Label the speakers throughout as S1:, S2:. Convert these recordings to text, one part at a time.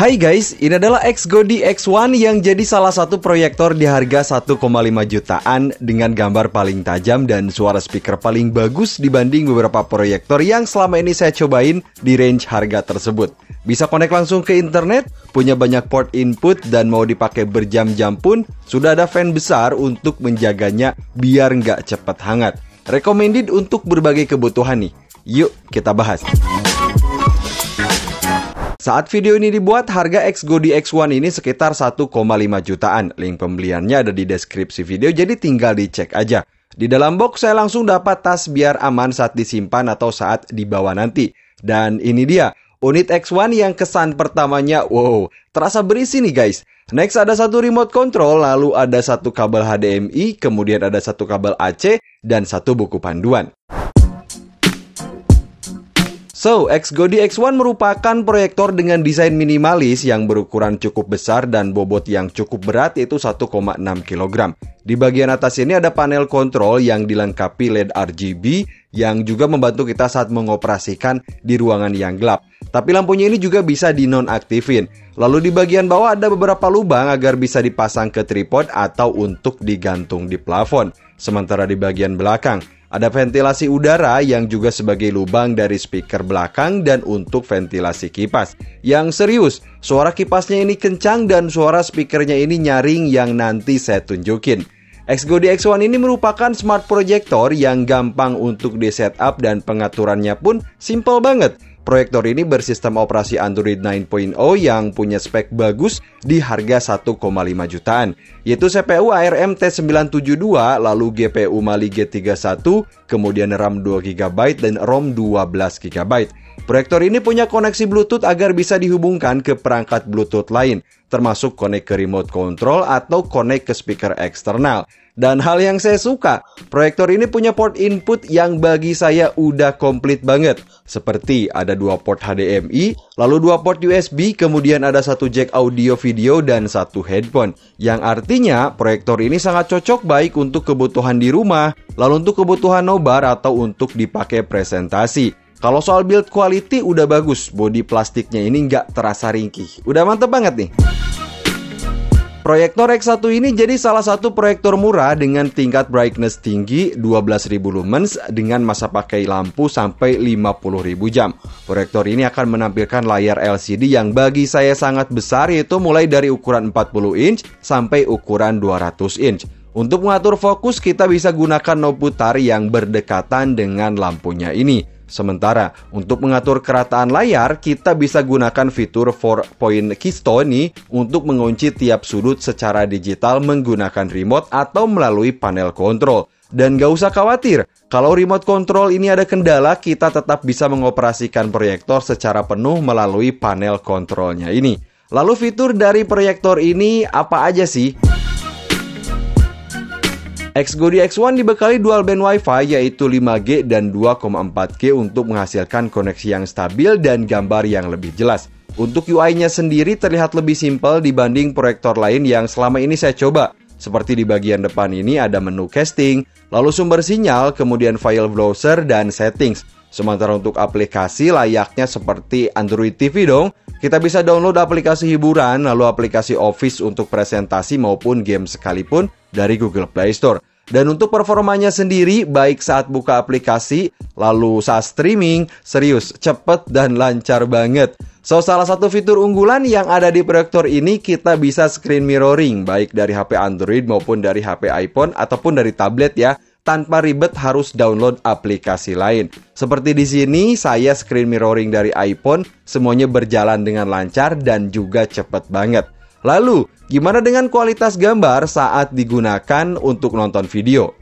S1: Hai guys, ini adalah XGODI X1 yang jadi salah satu proyektor di harga 1,5 jutaan dengan gambar paling tajam dan suara speaker paling bagus dibanding beberapa proyektor yang selama ini saya cobain di range harga tersebut. Bisa connect langsung ke internet, punya banyak port input, dan mau dipakai berjam-jam pun sudah ada fan besar untuk menjaganya biar nggak cepat hangat. Recommended untuk berbagai kebutuhan nih. Yuk kita bahas. Saat video ini dibuat, harga XGODI X1 ini sekitar 1,5 jutaan. Link pembeliannya ada di deskripsi video, jadi tinggal dicek aja. Di dalam box saya langsung dapat tas biar aman saat disimpan atau saat dibawa nanti. Dan ini dia, unit X1 yang kesan pertamanya, wow, terasa berisi nih guys. Next ada satu remote control, lalu ada satu kabel HDMI, kemudian ada satu kabel AC, dan satu buku panduan. So, XGODI X1 merupakan proyektor dengan desain minimalis yang berukuran cukup besar dan bobot yang cukup berat, yaitu 1,6 kg. Di bagian atas ini ada panel kontrol yang dilengkapi LED RGB yang juga membantu kita saat mengoperasikan di ruangan yang gelap. Tapi lampunya ini juga bisa dinonaktifin. Lalu di bagian bawah ada beberapa lubang agar bisa dipasang ke tripod atau untuk digantung di plafon. Sementara di bagian belakang ada ventilasi udara yang juga sebagai lubang dari speaker belakang dan untuk ventilasi kipas. Yang serius, suara kipasnya ini kencang dan suara speakernya ini nyaring yang nanti saya tunjukin. XGODI X1 ini merupakan smart projector yang gampang untuk di setup dan pengaturannya pun simple banget. Proyektor ini bersistem operasi Android 9.0 yang punya spek bagus di harga 1,5 jutaan, yaitu CPU ARM T972, lalu GPU Mali G31, kemudian RAM 2GB dan ROM 12GB. Proyektor ini punya koneksi Bluetooth agar bisa dihubungkan ke perangkat Bluetooth lain, termasuk connect ke remote control atau connect ke speaker eksternal. Dan hal yang saya suka, proyektor ini punya port input yang bagi saya udah komplit banget. Seperti ada 2 port HDMI, lalu 2 port USB, kemudian ada 1 jack audio video dan 1 headphone. Yang artinya proyektor ini sangat cocok baik untuk kebutuhan di rumah, lalu untuk kebutuhan nobar atau untuk dipakai presentasi. Kalau soal build quality udah bagus, bodi plastiknya ini nggak terasa ringkih. Udah mantep banget nih. Proyektor X1 ini jadi salah satu proyektor murah dengan tingkat brightness tinggi 12.000 lumens dengan masa pakai lampu sampai 50.000 jam. Proyektor ini akan menampilkan layar LCD yang bagi saya sangat besar, yaitu mulai dari ukuran 40 inch sampai ukuran 200 inch. Untuk mengatur fokus kita bisa gunakan knob putar yang berdekatan dengan lampunya ini. Sementara untuk mengatur kerataan layar, kita bisa gunakan fitur 4-point keystone nih untuk mengunci tiap sudut secara digital menggunakan remote atau melalui panel kontrol. Dan gak usah khawatir, kalau remote control ini ada kendala, kita tetap bisa mengoperasikan proyektor secara penuh melalui panel kontrolnya ini. Lalu fitur dari proyektor ini apa aja sih? XGODI X1 dibekali dual band Wi-Fi yaitu 5G dan 2,4G untuk menghasilkan koneksi yang stabil dan gambar yang lebih jelas. Untuk UI-nya sendiri terlihat lebih simpel dibanding proyektor lain yang selama ini saya coba. Seperti di bagian depan ini ada menu casting, lalu sumber sinyal, kemudian file browser dan settings. Sementara untuk aplikasi layaknya seperti Android TV dong. Kita bisa download aplikasi hiburan, lalu aplikasi Office untuk presentasi maupun game sekalipun dari Google Play Store. Dan untuk performanya sendiri, baik saat buka aplikasi, lalu saat streaming, serius, cepet dan lancar banget. So, salah satu fitur unggulan yang ada di proyektor ini, kita bisa screen mirroring, baik dari HP Android maupun dari HP iPhone ataupun dari tablet ya, tanpa ribet harus download aplikasi lain. Seperti di sini, saya screen mirroring dari iPhone, semuanya berjalan dengan lancar dan juga cepet banget. Lalu, gimana dengan kualitas gambar saat digunakan untuk nonton video?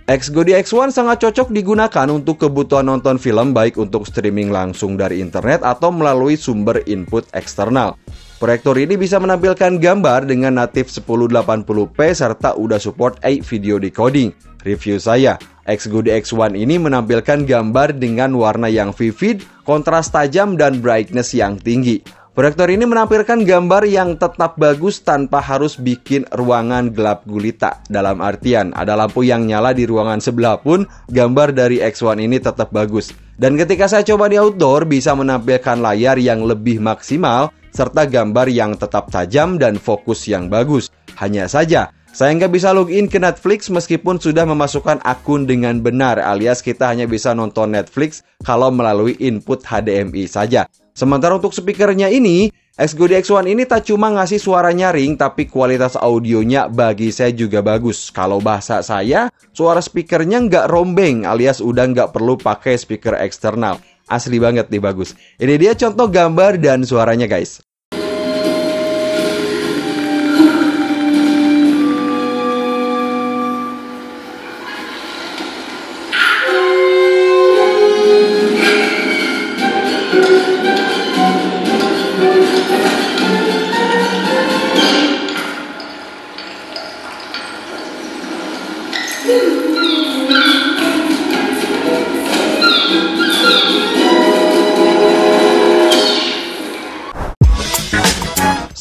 S1: XGODI X1 sangat cocok digunakan untuk kebutuhan nonton film, baik untuk streaming langsung dari internet atau melalui sumber input eksternal. Proyektor ini bisa menampilkan gambar dengan native 1080p serta udah support 8 video decoding. Review saya, XGODI X1 ini menampilkan gambar dengan warna yang vivid, kontras tajam dan brightness yang tinggi. Proyektor ini menampilkan gambar yang tetap bagus tanpa harus bikin ruangan gelap gulita. Dalam artian, ada lampu yang nyala di ruangan sebelah pun, gambar dari X1 ini tetap bagus. Dan ketika saya coba di outdoor, bisa menampilkan layar yang lebih maksimal, serta gambar yang tetap tajam dan fokus yang bagus. Hanya saja, saya nggak bisa login ke Netflix meskipun sudah memasukkan akun dengan benar, alias kita hanya bisa nonton Netflix kalau melalui input HDMI saja. Sementara untuk speakernya ini, XGODY X1 ini tak cuma ngasih suara nyaring, tapi kualitas audionya bagi saya juga bagus. Kalau bahasa saya, suara speakernya nggak rombeng, alias udah nggak perlu pakai speaker eksternal. Asli banget nih, bagus. Ini dia contoh gambar dan suaranya guys.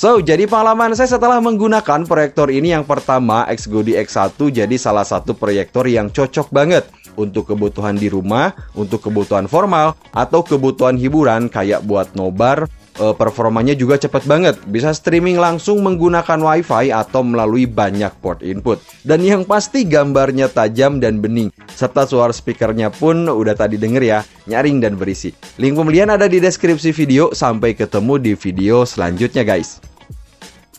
S1: So, jadi pengalaman saya setelah menggunakan proyektor ini, yang pertama, XGODY X1 jadi salah satu proyektor yang cocok banget untuk kebutuhan di rumah, untuk kebutuhan formal, atau kebutuhan hiburan kayak buat nobar. Performanya juga cepat banget, bisa streaming langsung menggunakan wifi atau melalui banyak port input. Dan yang pasti gambarnya tajam dan bening, serta suara speakernya pun udah tadi denger ya, nyaring dan berisi. Link pembelian ada di deskripsi video. Sampai ketemu di video selanjutnya guys.